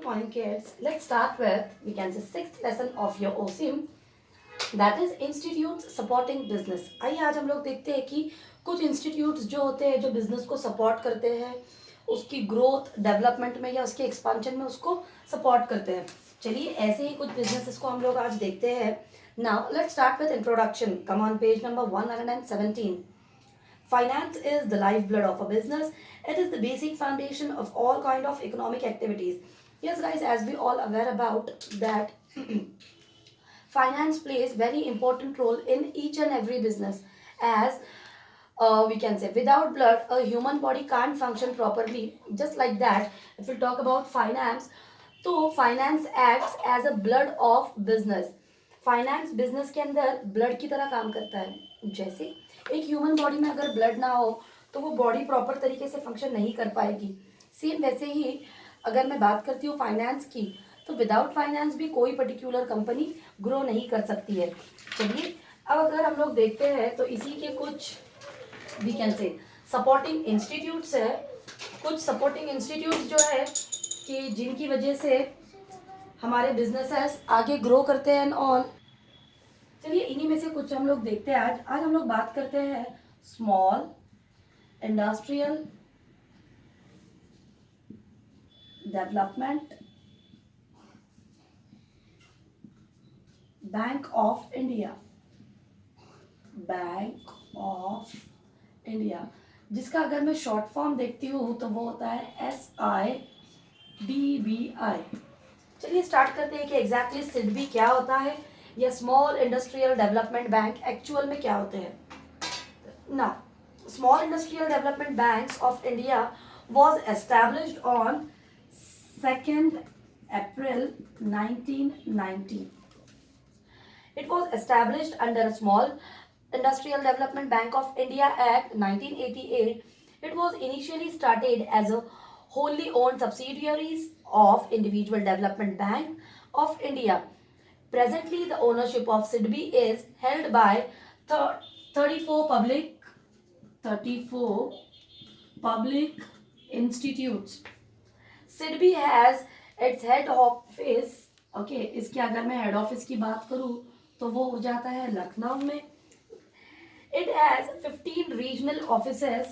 morning, kids. Let's start with, we can say, sixth lesson of your OSIM, that is institutes supporting business. आइए आज हम लोग देखते हैं कि कुछ इंस्टीट्यूट्स जो होते हैं जो बिजनेस को सपोर्ट करते हैं, उसकी ग्रोथ डेवलपमेंट में या उसके एक्सपांशन में उसको सपोर्ट करते हैं. चलिए ऐसे ही कुछ बिजनेसेस को हम लोग आज देखते हैं. Now let's start with introduction. Come on page number 117. Finance is the lifeblood of a business. It is the basic foundation of all kind of economic activities. Yes, guys, as we all aware about that, finance plays very important role in each and every business. As we can say, without blood, a human body can't function properly. Just like that, if we talk about finance, तो finance acts as a blood of business. Finance business के अंदर blood की तरह काम करता है. जैसे एक ह्यूमन बॉडी में अगर ब्लड ना हो तो वो बॉडी प्रॉपर तरीके से फंक्शन नहीं कर पाएगी. सेम वैसे ही अगर मैं बात करती हूँ फाइनेंस की, तो विदाउट फाइनेंस भी कोई पर्टिकुलर कंपनी ग्रो नहीं कर सकती है. चलिए अब अगर हम लोग देखते हैं तो इसी के कुछ we can say supporting institutes है. कुछ सपोर्टिंग इंस्टीट्यूट्स जो है कि जिनकी वजह से हमारे बिजनेसेस आगे ग्रो करते हैं ऑल. चलिए इन्हीं में से कुछ हम लोग देखते हैं. आज हम लोग बात करते हैं small industrial development bank of India. Bank of India जिसका अगर मैं शॉर्ट फॉर्म देखती हूँ तो वो होता है SIDBI. चलिए स्टार्ट करते हैं कि एग्जैक्टली सिडबी क्या होता है या small industrial development bank actual में क्या होते हैं. ना small industrial development banks of India was established on 2nd April 1990. It was established under a Small Industrial Development Bank of India Act 1988. It was initially started as a wholly owned subsidiaries of Individual Development Bank of India. Presently, the ownership of SIDBI is held by 34 public institutes. SIDBI has its head office. Okay, इसके अगर मैं head office की बात करूँ तो वो हो जाता है लखनऊ में. It has 15 regional offices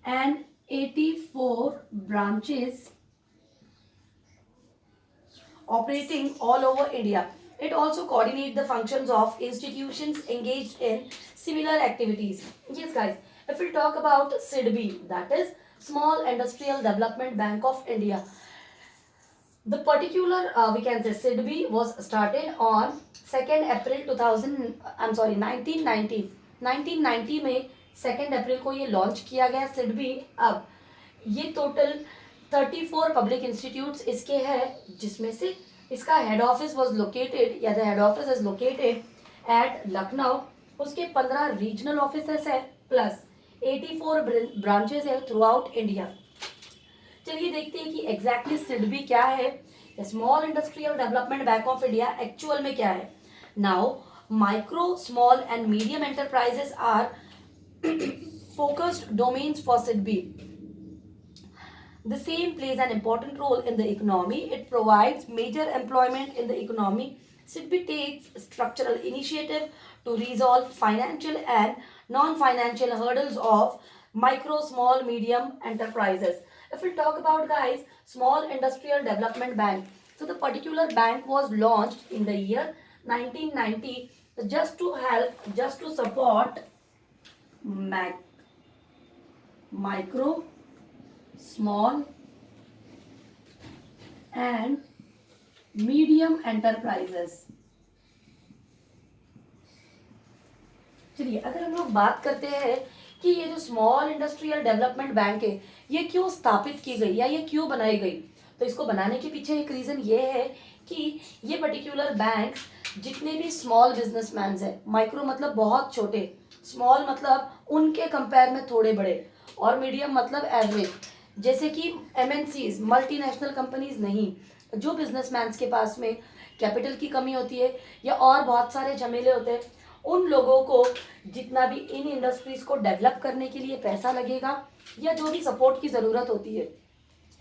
and 84 branches operating all over India. It also coordinates the functions of institutions engaged in similar activities. Yes, guys, if we talk about SIDBI, that is Small Industrial Development Bank of India. The particular, we can say SIDBI was started on 2nd April 1990. 1990 में 2nd अप्रैल को ये launch किया गया SIDBI. अब ये total 34 public institutes इसके हैं, जिसमें से इसका हेड ऑफिस वाज लोकेटेड या the head office is located at Lucknow. उसके 15 रीजनल ऑफिसेस है प्लस 84 ब्रांचेस है थ्रू आउट इंडिया. चलिए देखते हैं कि एग्जैक्टली SIDBI क्या है, small industrial development bank of India actual में क्या है. Now micro small and medium enterprises are focused domains for SIDBI. The same plays an important role in the economy. It provides major employment in the economy. SIDBI takes structural initiative to resolve financial and non-financial hurdles of micro, small, medium enterprises. If we talk about, guys, Small Industrial Development Bank, so the particular bank was launched in the year 1990 just to support micro, small and medium enterprises. चलिए अगर हम लोग बात करते हैं कि ये जो स्मॉल इंडस्ट्रियल डेवलपमेंट बैंक है ये क्यों स्थापित की गई या ये क्यों बनाई गई, तो इसको बनाने के पीछे एक रीज़न ये है कि ये पर्टिकुलर बैंक जितने भी स्मॉल बिजनेसमैन हैं, माइक्रो मतलब बहुत छोटे, स्मॉल मतलब उनके कंपेयर में थोड़े बड़े, और मीडियम मतलब एवरेज, जैसे कि MNCs मल्टीनेशनल कंपनीज नहीं, जो बिजनेसमैन्स के पास में कैपिटल की कमी होती है या और बहुत सारे झमेले होते हैं, उन लोगों को जितना भी इन इंडस्ट्रीज को डेवलप करने के लिए पैसा लगेगा या जो भी सपोर्ट की ज़रूरत होती है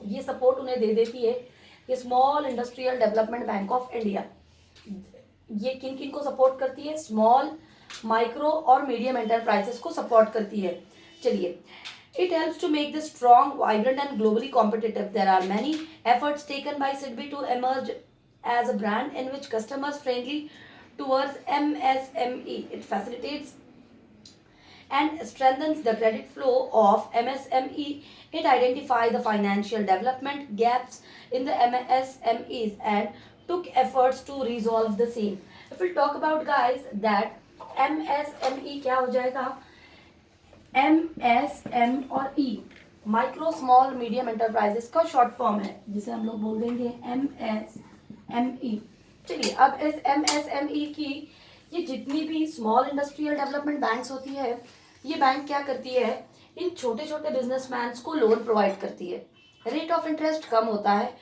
ये सपोर्ट उन्हें दे देती है ये small industrial development bank of India. ये किन किन को सपोर्ट करती है? स्मॉल, माइक्रो और मीडियम एंटरप्राइजेस को सपोर्ट करती है। चलिए, it helps to make this strong, vibrant and globally competitive. There are many efforts taken by SIDBI to emerge as a brand in which customers friendly towards MSME. It facilitates and strengthens the credit flow of MSME. It identifies the financial development gaps in the MSMEs and took efforts to resolve the same. If we talk about guys that MSME क्या हो जाएगा? MSM और E micro small medium enterprises का short form है, जिसे हम लोग बोल देंगे MSME। चलिए, अब इस MSME की ये जितनी भी स्मॉल इंडस्ट्रियल डेवलपमेंट बैंक्स होती है, ये बैंक क्या करती है? इन छोटे छोटे बिजनेसमैन को लोन प्रोवाइड करती है। रेट ऑफ इंटरेस्ट कम होता है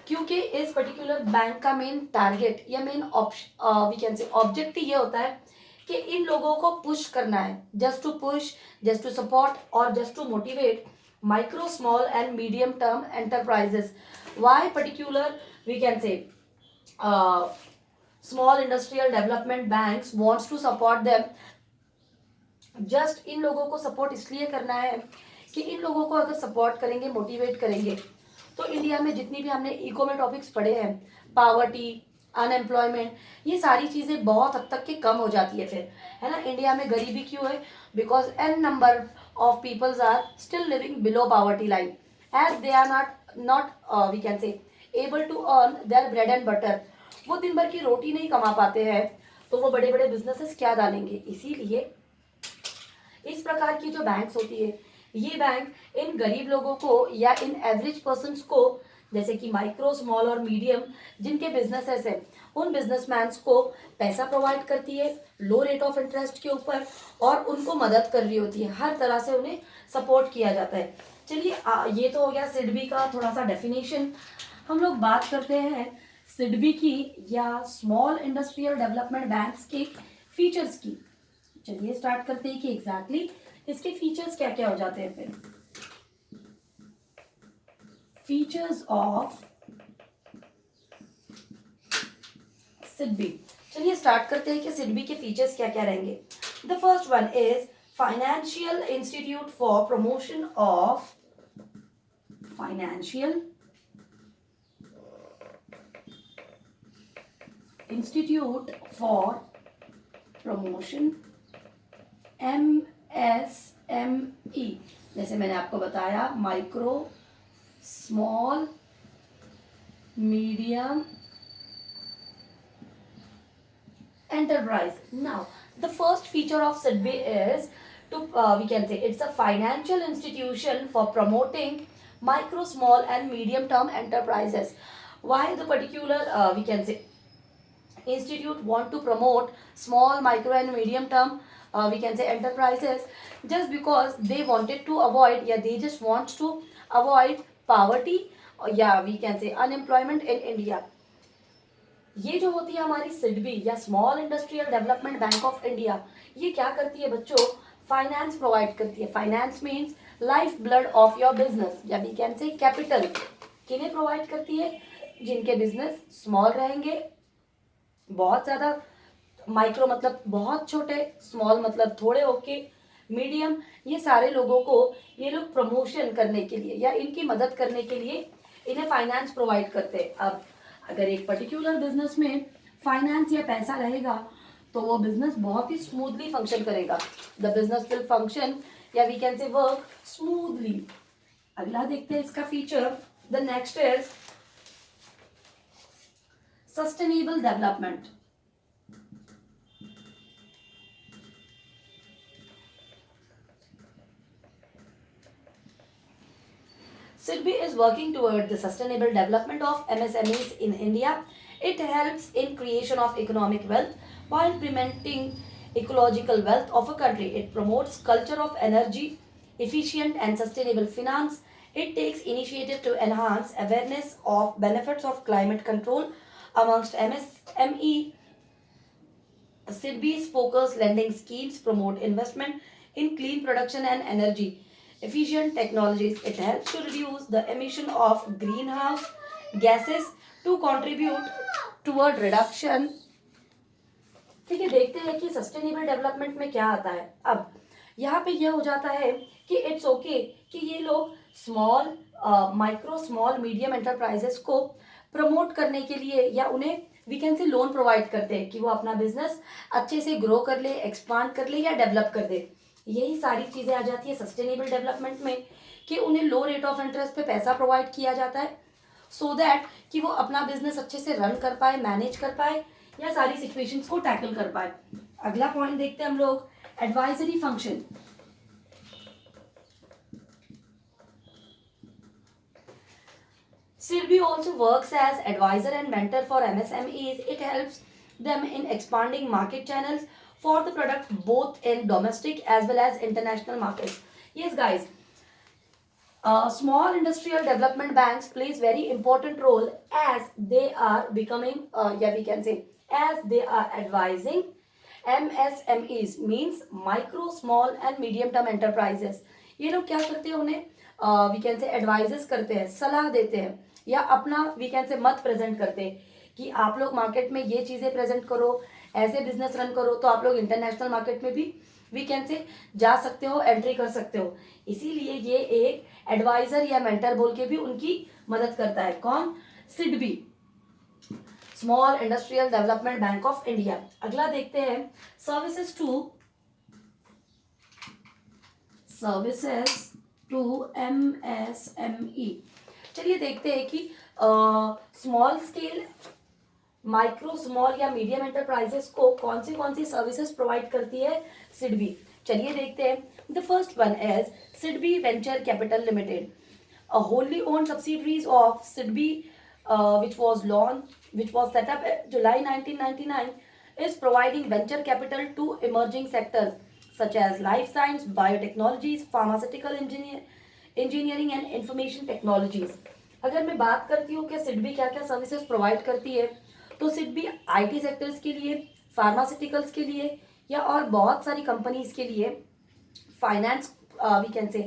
क्योंकि इस पर्टिकुलर बैंक का मेन टारगेट या main we can say objective ये होता है कि इन लोगों को पुश करना है, just to push, just to support और just to motivate micro small and medium term enterprises. Why particular we can say small industrial development banks wants to support them. Just इन लोगों को सपोर्ट इसलिए करना है कि इन लोगों को अगर सपोर्ट करेंगे, मोटिवेट करेंगे, तो इंडिया में जितनी भी हमने इको में टॉपिक्स पढ़े हैं, पावर्टी, अनएम्प्लॉयमेंट, ये सारी चीज़ें बहुत हद तक के कम हो जाती है फिर, है ना। इंडिया में गरीबी क्यों है? Because an number of peoples are still living below poverty line as they are not we can say able to earn their bread and butter. वो दिन भर की रोटी नहीं कमा पाते हैं, तो वो बड़े बड़े बिजनेसेस क्या डालेंगे? इसीलिए इस प्रकार की जो बैंक्स होती है, ये बैंक इन गरीब लोगों को या इन एवरेज पर्सन्स को, जैसे कि माइक्रो स्मॉल और मीडियम जिनके बिजनेसेस है, उन बिजनेसमैन को पैसा प्रोवाइड करती है लो रेट ऑफ इंटरेस्ट के ऊपर, और उनको मदद कर रही होती है, हर तरह से उन्हें सपोर्ट किया जाता है। चलिए, ये तो हो गया सिडबी का थोड़ा सा डेफिनेशन। हम लोग बात करते हैं सिडबी की या स्मॉल इंडस्ट्रियल डेवलपमेंट बैंक्स के फीचर्स की। चलिए स्टार्ट करते हैं कि एग्जैक्टली इसके फीचर्स क्या क्या हो जाते हैं। फिर फीचर्स ऑफ सिडबी। चलिए स्टार्ट करते हैं कि सिडबी के फीचर्स क्या क्या रहेंगे। The first one is financial institute for promotion of financial institute for promotion MSME। जैसे मैंने आपको बताया, micro small medium enterprise. Now, the first feature of SIDBI is to we can say it's a financial institution for promoting micro, small, and medium term enterprises. Why the particular we can say institute want to promote small, micro, and medium term we can say enterprises? Just because they wanted to avoid, yeah, they just want to avoid poverty, or yeah, we can say unemployment in India. ये जो होती है हमारी सिडबी या small industrial development bank of India, ये क्या करती है बच्चों? फाइनेंस प्रोवाइड करती है। Finance means life blood of your business, या वी कैन से कैपिटल। किन्हें प्रोवाइड करती है? जिनके बिजनेस स्मॉल रहेंगे, बहुत ज़्यादा, माइक्रो मतलब बहुत छोटे, स्मॉल मतलब थोड़े ओके, मीडियम, ये सारे लोगों को ये लोग प्रमोशन करने के लिए या इनकी मदद करने के लिए इन्हें फाइनेंस प्रोवाइड करते हैं। अब अगर एक पर्टिकुलर बिजनेस में फाइनेंस या पैसा रहेगा तो वो बिजनेस बहुत ही स्मूथली फंक्शन करेगा। द बिजनेस विल फंक्शन या we can say work smoothly. अगला देखते हैं इसका feature. The next is sustainable development. SIDBI is working toward the sustainable development of MSMEs in India. It helps in creation of economic wealth while implementing ecological wealth of a country. It promotes culture of energy, efficient and sustainable finance. It takes initiative to enhance awareness of benefits of climate control amongst MSME. SIDBI's focus lending schemes promote investment in clean production and energy. efficient technologies. It helps to reduce the emission of greenhouse gases to contribute toward reduction. ठीक है, देखते हैं कि sustainable development में क्या आता है। अब यहाँ पे यह हो जाता है कि इट्स ओके कि ये लोग small micro small medium enterprises को प्रमोट करने के लिए या उन्हें we can say loan provide करते हैं कि वो अपना बिजनेस अच्छे से ग्रो कर ले, एक्सपांड कर ले या डेवलप कर दे। यही सारी चीज़ें आ जाती है सस्टेनेबल डेवलपमेंट में कि उन्हें लो रेट ऑफ इंटरेस्ट पे पैसा प्रोवाइड किया जाता है सो दैट कि वो अपना बिजनेस अच्छे से रन कर पाए, मैनेज कर पाए या सारी सिचुएशंस को टैकल कर पाए। अगला पॉइंट देखते हैं हम लोग, advisory function. SIDBI also works as advisor and mentor for MSMEs. It helps them in expanding market channels for the product both in domestic as well as international markets. Yes, guys. Small industrial development banks plays very important role as they are becoming, we can say, as they are advising MSMEs means micro, small and medium term enterprises. ये लोग क्या करते हैं, उन्हें we can से advises करते हैं, सलाह देते हैं या अपना वी कैन से मत प्रेजेंट करते हैं कि आप लोग मार्केट में ये चीज़ें प्रेजेंट करो, ऐसे बिजनेस रन करो तो आप लोग इंटरनेशनल मार्केट में भी वी कैन से जा सकते हो, एंट्री कर सकते हो। इसीलिए ये एक एडवाइजर या मेंटर बोल के भी उनकी मदद करता है। कौन? SIDBI, small industrial development bank of India. अगला देखते हैं, सर्विसेज टू MSME। चलिए देखते हैं कि स्मॉल स्केल, माइक्रो, स्मॉल या मीडियम एंटरप्राइजेस को कौन सी सर्विसेज प्रोवाइड करती है सिडबी। चलिए देखते हैं। The first one is SIDBI venture capital limited, a wholly owned subsidiaries of SIDBI, which was set up in July 1999, is providing venture capital to emerging sectors such as life science, biotechnologies, pharmaceutical engineering and information technologies. अगर मैं बात करती हूँ कि सिडबी क्या क्या services provide करती है, तो सिडबी IT सेक्टर्स के लिए, फार्मास्यूटिकल्स के लिए या और बहुत सारी कंपनीज के लिए finance we can say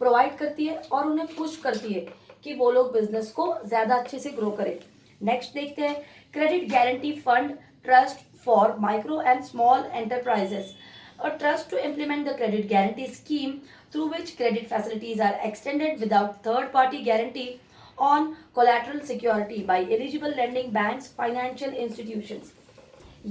provide करती है और उन्हें पुश करती है कि वो लोग बिजनेस को ज़्यादा अच्छे से ग्रो करें। नेक्स्ट देखते हैं, credit guarantee fund trust for micro and small enterprises, a trust to implement the credit guarantee scheme through which credit facilities are extended without third party guarantee on collateral security by eligible lending banks, financial institutions.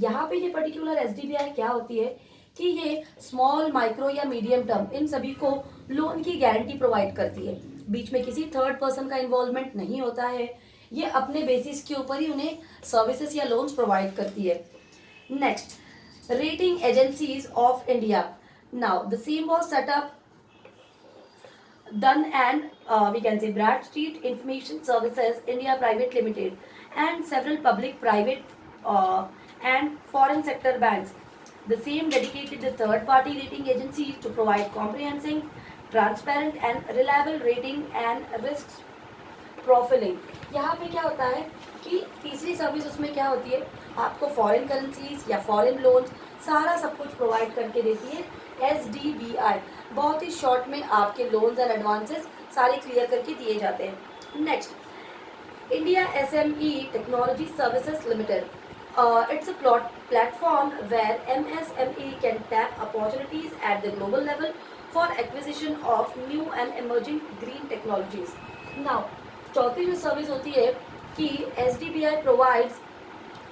यहाँ पे ये particular SDBI क्या होती है कि ये small, micro या medium term in सभी को लोन की गारंटी प्रोवाइड करती है। बीच में किसी थर्ड पर्सन का इन्वॉल्वमेंट नहीं होता है, ये अपने बेसिस के ऊपर ही उन्हें सर्विसेज या लोन्स प्रोवाइड करती है। Next, rating agencies of India. Now the same was set up done and we can say Bradstreet Information Services India Private Limited and several public, private and foreign sector banks. The same dedicated the third party rating agencies to provide comprehensive, transparent and reliable rating and risk profiling. यहाँ पे क्या होता है कि तीसरी service उसमें क्या होती है, आपको फॉरेन करेंसीज या फॉरेन लोन्स सारा सब कुछ प्रोवाइड करके देती है SDBI। बहुत ही शॉर्ट में आपके लोन्स एंड एडवांसेस सारे क्लियर करके दिए जाते हैं। Next, India SME Technology Services Limited. It's a platform where MSME can tap opportunities at the global level for acquisition of new and emerging green technologies. Now, चौथी जो service होती है कि SDBI provides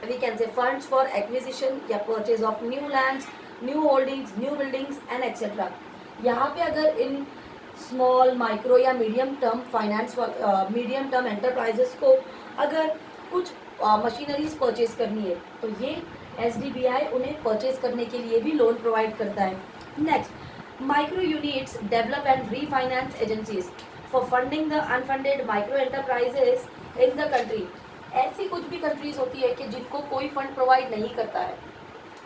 we can say funds for acquisition या purchase of new lands, new holdings, new buildings and etc. यहाँ पे अगर in small, micro या medium term finance, medium term enterprises को अगर कुछ मशीनरीज परचेज करनी है तो ये SDBI उन्हें परचेज करने के लिए भी लोन प्रोवाइड करता है। Next, micro units develop and refinance agencies for funding the unfunded micro enterprises in the country. ऐसी कुछ भी कंट्रीज होती है कि जिनको कोई फंड प्रोवाइड नहीं करता है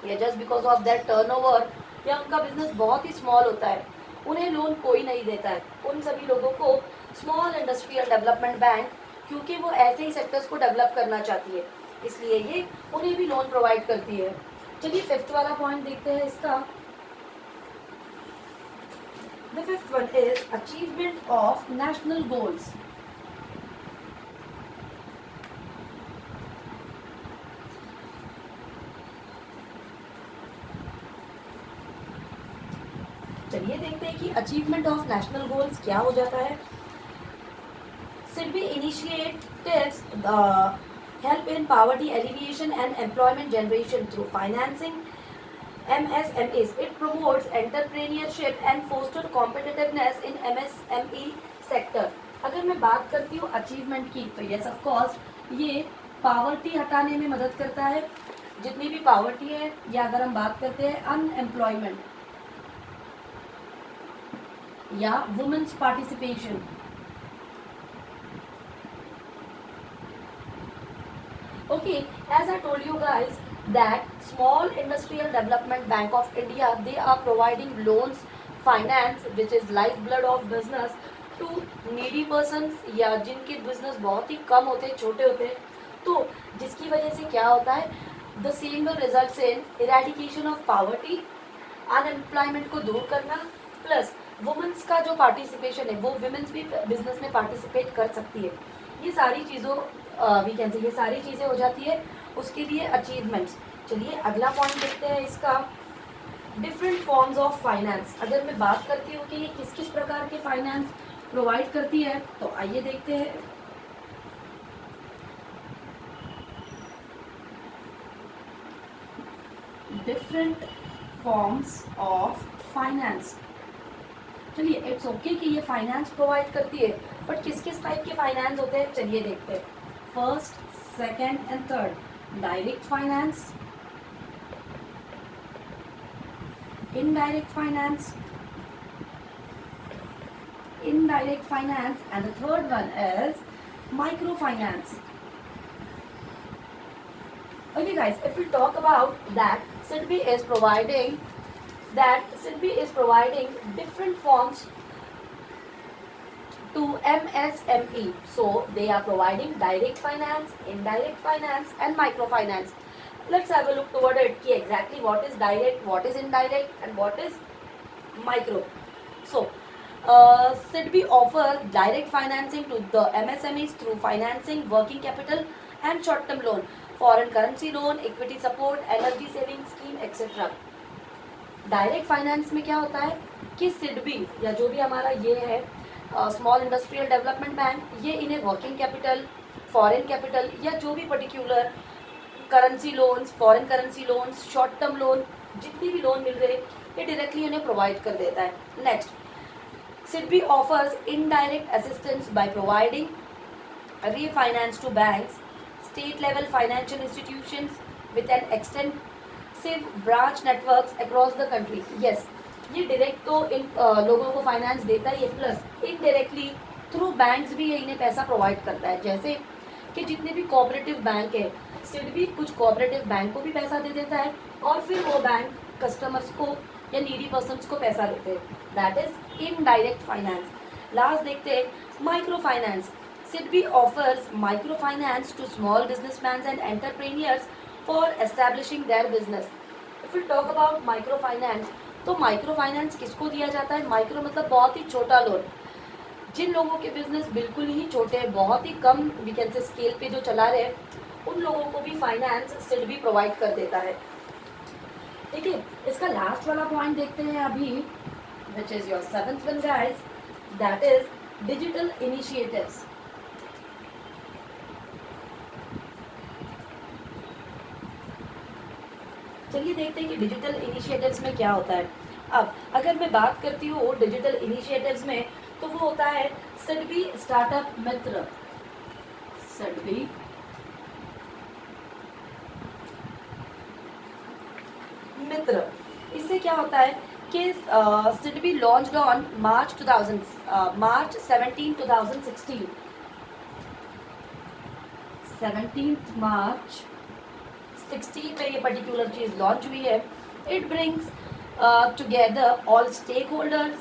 या just because of that turnover या उनका बिजनेस बहुत ही स्मॉल होता है, उन्हें लोन कोई नहीं देता है। उन सभी लोगों को स्मॉल इंडस्ट्रियल डेवलपमेंट बैंक, क्योंकि वो ऐसे ही सेक्टर्स को डेवलप करना चाहती है, इसलिए ये उन्हें भी लोन प्रोवाइड करती है। चलिए फिफ्थ वाला पॉइंट देखते हैं इसका। The fifth one is achievement of national goals. चलिए देखते हैं कि अचीवमेंट ऑफ नेशनल गोल्स क्या हो जाता है. SIDBI initiatives help in poverty alleviation and employment generation through financing MSMEs. It promotes entrepreneurship and foster competitiveness in MSME sector. अगर मैं बात करती हूँ अचीवमेंट की तो यस ऑफ कोर्स ये पावर्टी हटाने में मदद करता है. जितनी भी पावर्टी है, या अगर हम बात करते हैं अनएम्प्लॉयमेंट या women's participation. Okay, as I told you guys that Small Industrial Development Bank of India, they are providing loans, finance, which is lifeblood of business to needy persons या जिनके business बहुत ही कम होते हैं, छोटे होते हैं. तो जिसकी वजह से क्या होता है, the same will result in eradication of poverty, unemployment को दूर करना, प्लस वुमेन्स का जो पार्टिसिपेशन है वो वुमेन्स भी बिजनेस में पार्टिसिपेट कर सकती है. ये सारी चीज़ों वी कैन से ये सारी चीज़ें हो जाती है उसके लिए अचीवमेंट्स. चलिए अगला पॉइंट देखते हैं इसका, डिफरेंट फॉर्म्स ऑफ फाइनेंस. अगर मैं बात करती हूँ कि ये किस किस प्रकार के फाइनेंस प्रोवाइड करती है तो आइए देखते हैं. Different forms of finance. चलिए इट्स ओके कि ये फाइनेंस प्रोवाइड करती है, बट किस किस टाइप के फाइनेंस होते हैं चलिए देखते हैं. First, second and third, direct finance, indirect finance, indirect finance, and the third one is microfinance. Okay guys, if we talk about that, SIDBI is providing different forms to MSME. So they are providing direct finance, indirect finance, and microfinance. Let's have a look toward it कि exactly what is direct, what is indirect, and what is micro. So SIDBI offers direct financing to the MSMEs through financing, working capital, and short-term loan, foreign currency loan, equity support, energy saving scheme, etc. Direct finance में क्या होता है कि SIDBI या जो भी हमारा ये है स्मॉल इंडस्ट्रियल डेवलपमेंट बैंक, ये इन्हें वर्किंग कैपिटल, फॉरेन कैपिटल या जो भी particular currency loans, foreign currency loans, short term loan, जितनी भी लोन मिल रहे ये डायरेक्टली उन्हें प्रोवाइड कर देता है. Next, SIDBI offers indirect assistance by providing refinance to banks, state level financial institutions with an extensive branch networks across the country. Yes, ये direct तो इन लोगों को फाइनेंस देता ही है, प्लस इनडायरेक्टली थ्रू बैंक्स भी ये इन्हें पैसा प्रोवाइड करता है. जैसे कि जितने भी कोऑपरेटिव बैंक है, SIDBI कुछ कोऑपरेटिव बैंक को भी पैसा दे देता है और फिर वो बैंक कस्टमर्स को या नीडी पर्सन्स को पैसा देते हैं. That is indirect finance. Last देखते हैं micro finance. SIDBI offers microfinance to small businessmen and entrepreneurs for establishing their business. If we talk about microfinance, तो माइक्रोफाइनेंस किसको दिया जाता है? माइक्रो मतलब बहुत ही छोटा लोन. जिन लोगों के बिजनेस बिल्कुल ही छोटे हैं, बहुत ही कम वी कैन से स्केल पे जो चला रहे हैं, उन लोगों को भी फाइनेंस SIDBI प्रोवाइड कर देता है. ठीक है, इसका लास्ट वाला पॉइंट देखते हैं अभी, which is your seventh one guys, that is digital initiatives. चलिए देखते हैं कि डिजिटल इनिशिएटिव्स में क्या होता है. अब अगर मैं बात करती हूँ डिजिटल इनिशिएटिव्स में, तो वो होता है SIDBI startup Mitra. SIDBI Mitra, इससे क्या होता है कि SIDBI launched on March 17, 2016. 17 March 16 पे ये पर्टिकुलर चीज़ लॉन्च हुई है. It brings together all stake holders,